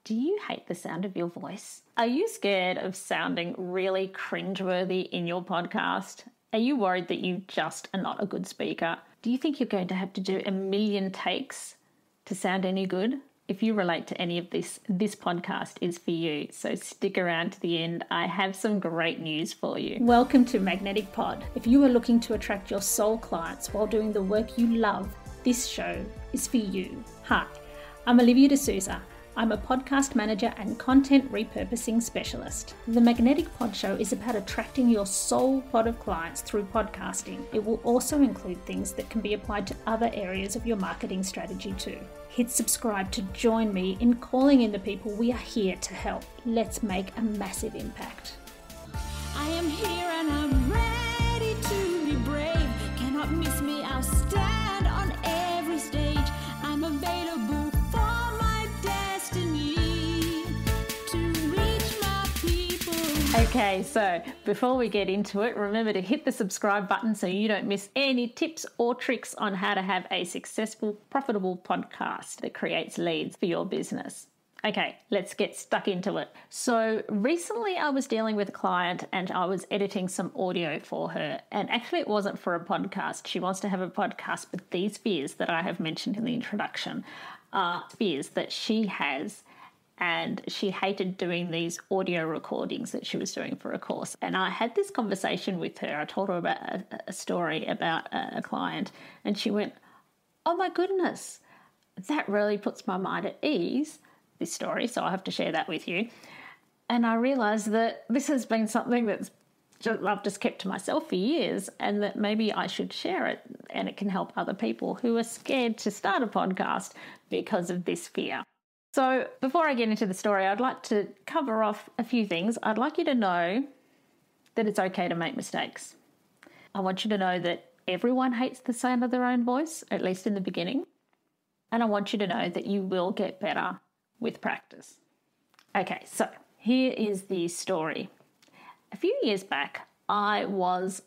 Do you hate the sound of your voice? Are you scared of sounding really cringe-worthy in your podcast? Are you worried that you just are not a good speaker? Do you think you're going to have to do a million takes to sound any good? If you relate to any of this podcast is for you. So stick around to the end. I have some great news for you. Welcome to Magnetic Pod. If you are looking to attract your soul clients while doing the work you love, this show is for you. Hi, I'm Olivia D'Souza. I'm a podcast manager and content repurposing specialist. The Magnetic Pod Show is about attracting your soul pod of clients through podcasting. It will also include things that can be applied to other areas of your marketing strategy too. Hit subscribe to join me in calling in the people we are here to help. Let's make a massive impact. I am here and I'm ready to be brave. Cannot miss me, I'll stand on every stage. I'm available for my destiny to reach my people. Okay, so before we get into it, remember to hit the subscribe button so you don't miss any tips or tricks on how to have a successful, profitable podcast that creates leads for your business. Okay, let's get stuck into it. So recently I was dealing with a client and I was editing some audio for her. And actually it wasn't for a podcast. She wants to have a podcast, but these fears that I have mentioned in the introduction are fears that she has. And she hated doing these audio recordings that she was doing for a course. And I had this conversation with her. I told her about a story about a client and she went, "Oh my goodness, that really puts my mind at ease." This story, so I have to share that with you. And I realised that this has been something I've just kept to myself for years, and that maybe I should share it and it can help other people who are scared to start a podcast because of this fear. So before I get into the story, I'd like to cover off a few things. I'd like you to know that it's okay to make mistakes. I want you to know that everyone hates the sound of their own voice, at least in the beginning. And I want you to know that you will get better with practice. Okay, so here is the story. A few years back, I was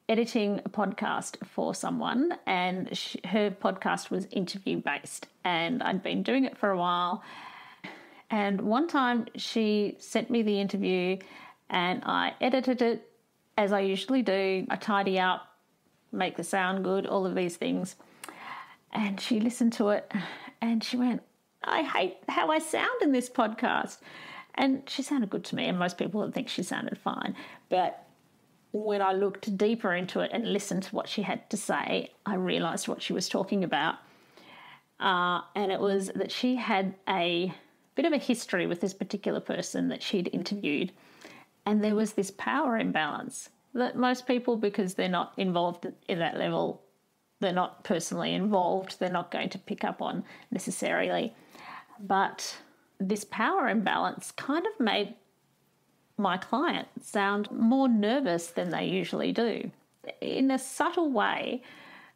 editing a podcast for someone and her podcast was interview based and I'd been doing it for a while. And one time she sent me the interview and I edited it as I usually do. I tidy up, make the sound good, all of these things. And she listened to it and she went, "I hate how I sound in this podcast." And she sounded good to me, and most people would think she sounded fine. But when I looked deeper into it and listened to what she had to say, I realised what she was talking about. And it was that she had a bit of a history with this particular person that she'd interviewed. And there was this power imbalance that most people, because they're not involved in that level, they're not personally involved, they're not going to pick up on necessarily. But this power imbalance kind of made my client sound more nervous than they usually do. In a subtle way,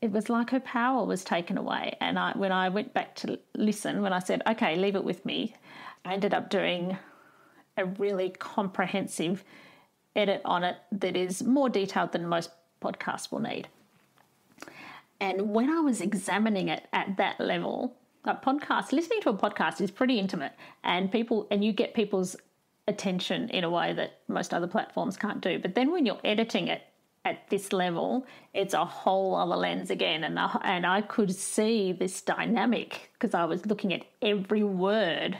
it was like her power was taken away. And when I went back to listen, when I said, "Okay, leave it with me," I ended up doing a really comprehensive edit on it that is more detailed than most podcasts will need. And when I was examining it at that level, listening to a podcast is pretty intimate, and you get people's attention in a way that most other platforms can't do. But then when you're editing it at this level, it's a whole other lens again. And I could see this dynamic because I was looking at every word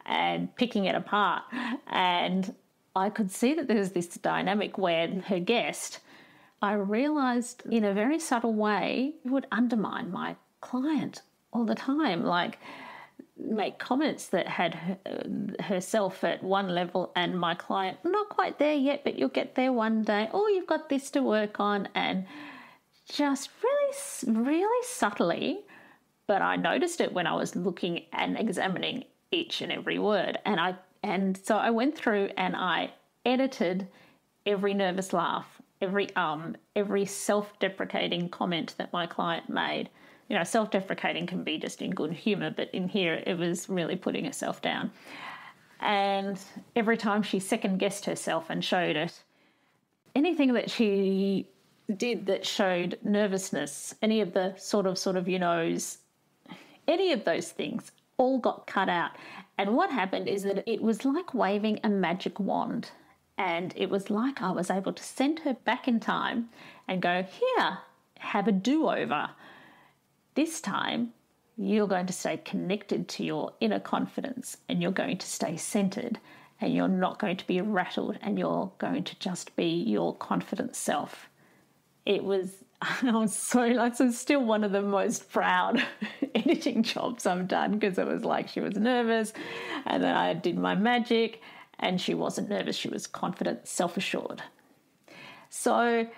and picking it apart. And I could see that there's this dynamic where her guest, I realised in a very subtle way, would undermine my client all the time, like make comments that had herself at one level and my client not quite there yet, but you'll get there one day. Oh, you've got this to work on, and just really, really subtly. But I noticed it when I was looking and examining each and every word, and so I went through and I edited every nervous laugh, every self-deprecating comment that my client made. You know, self-deprecating can be just in good humour, but in here it was really putting herself down. And every time she second-guessed herself and showed it, anything that she did that showed nervousness, any of the sort of, any of those things all got cut out. And what happened is that it was like waving a magic wand. And it was like I was able to send her back in time and go, here, have a do-over. This time, you're going to stay connected to your inner confidence, and you're going to stay centered, and you're not going to be rattled, and you're going to just be your confident self. I was still one of the most proud editing jobs I've done, because it was like she was nervous and then I did my magic and she wasn't nervous. She was confident, self-assured. So,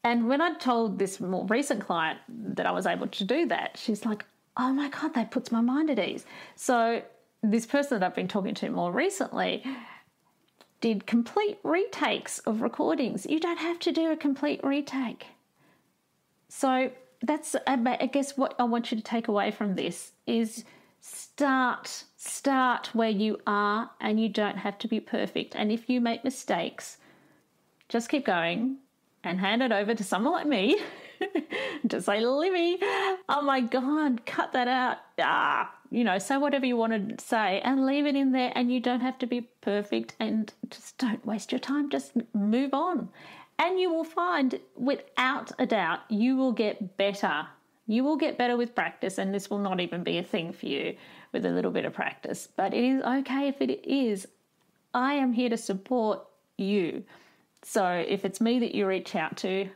and when I told this more recent client that I was able to do that, she's like, oh my God, that puts my mind at ease. So this person that I've been talking to more recently did complete retakes of recordings. You don't have to do a complete retake. So that's, I guess, what I want you to take away from this is start where you are, and you don't have to be perfect. And if you make mistakes, just keep going and hand it over to someone like me to say, Livy, oh my God, cut that out. Say whatever you want to say and leave it in there, and you don't have to be perfect, and just don't waste your time. Just move on. And you will find, without a doubt, you will get better. You will get better with practice, and this will not even be a thing for you with a little bit of practice. But it is okay if it is. I am here to support you. So if it's me that you reach out to,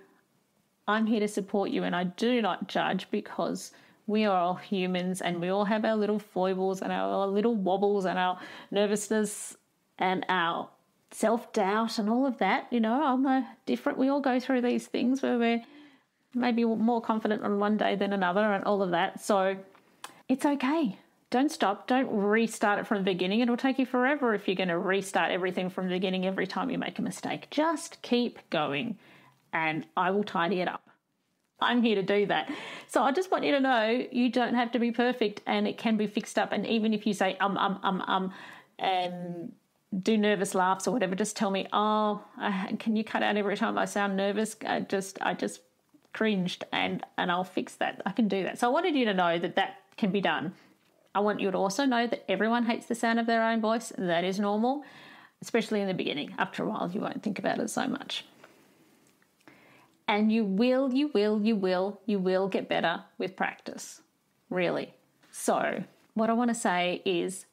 I'm here to support you, and I do not judge, because we are all humans and we all have our little foibles and our little wobbles and our nervousness and our self-doubt and all of that. I'm no different. We all go through these things where we're maybe more confident on one day than another and all of that. So it's okay. Don't stop. Don't restart it from the beginning. It'll take you forever if you're going to restart everything from the beginning every time you make a mistake. Just keep going and I will tidy it up. I'm here to do that. So I just want you to know you don't have to be perfect, and it can be fixed up. And even if you say and do nervous laughs or whatever, just tell me, can you cut out every time I sound nervous? I just cringed, and I'll fix that. I can do that. So I wanted you to know that can be done. I want you to also know that everyone hates the sound of their own voice. That is normal, especially in the beginning. After a while, you won't think about it so much. And you will get better with practice, really. So what I want to say is,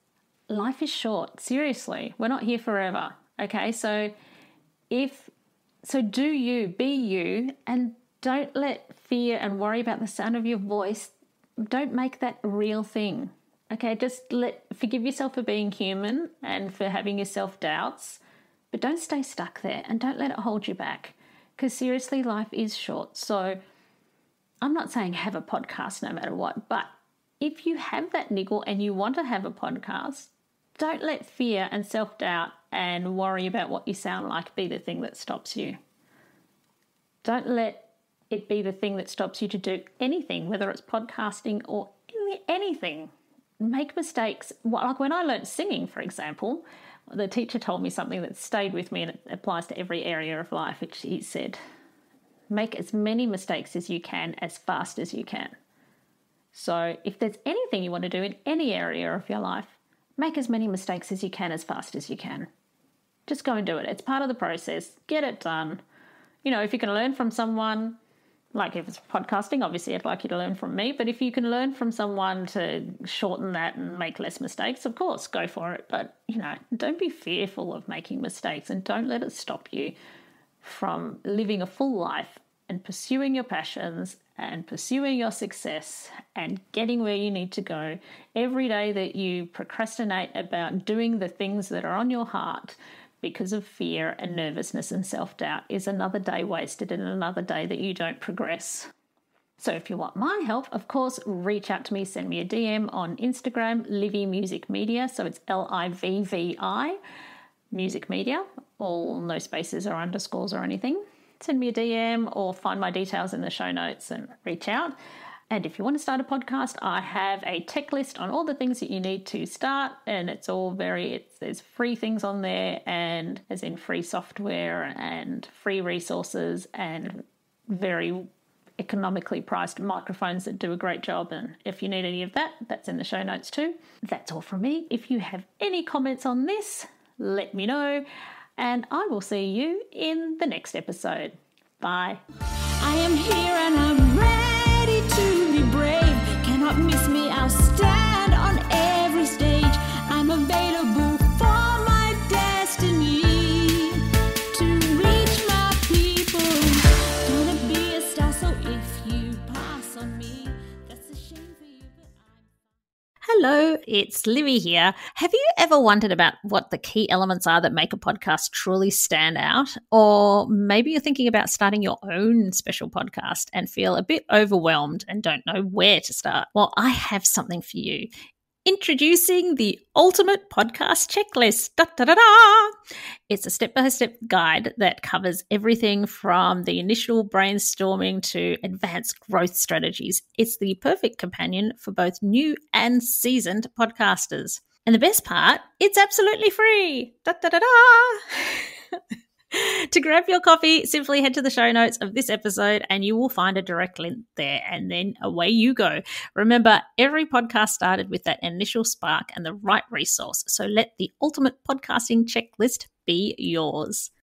life is short. Seriously, we're not here forever. Okay, so do you, be you, and don't let fear and worry about the sound of your voice, don't make that a real thing. Okay, just forgive yourself for being human and for having your self-doubts, but don't stay stuck there and don't let it hold you back, because seriously, life is short. So I'm not saying have a podcast no matter what, but if you have that niggle and you want to have a podcast, don't let fear and self-doubt and worry about what you sound like be the thing that stops you. Don't let it be the thing that stops you to do anything, whether it's podcasting or anything. Make mistakes. Like when I learned singing, for example, the teacher told me something that stayed with me, and it applies to every area of life, which he said, make as many mistakes as you can, as fast as you can. So if there's anything you want to do in any area of your life, make as many mistakes as you can, as fast as you can. Just go and do it. It's part of the process. Get it done. If you can learn from someone, like if it's podcasting, obviously I'd like you to learn from me, but if you can learn from someone to shorten that and make less mistakes, of course, go for it. But, don't be fearful of making mistakes, and don't let it stop you from living a full life and pursuing your passions and pursuing your success and getting where you need to go. Every day that you procrastinate about doing the things that are on your heart because of fear and nervousness and self-doubt is another day wasted, and another day that you don't progress. So if you want my help, of course, reach out to me, send me a DM on Instagram, Livy Music Media. So it's LIVVI Music Media, all no spaces or underscores or anything. Send me a DM or find my details in the show notes and reach out. And if you want to start a podcast, I have a tech list on all the things that you need to start, and it's all there's free things on there, and as in free software and free resources and very economically priced microphones that do a great job. And if you need any of that, that's in the show notes too. That's all from me. If you have any comments on this, let me know, and I will see you in the next episode. Bye. I am here and I'm ready to be brave. Cannot miss me, I'll stand on every stage. I'm available for my destiny to reach my people. Gonna be a star, so if you pass on me, that's a shame for you, but Hello, it's Livy here. Have you ever wondered about what the key elements are that make a podcast truly stand out? Or maybe you're thinking about starting your own special podcast and feel a bit overwhelmed and don't know where to start. Well, I have something for you. Introducing the ultimate podcast checklist. Da, da, da, da. It's a step-by-step guide that covers everything from the initial brainstorming to advanced growth strategies. It's the perfect companion for both new and seasoned podcasters. And the best part, it's absolutely free. Da, da, da, da. To grab your copy, simply head to the show notes of this episode and you will find a direct link there, and then away you go. Remember, every podcast started with that initial spark and the right resource, so let the ultimate podcasting checklist be yours.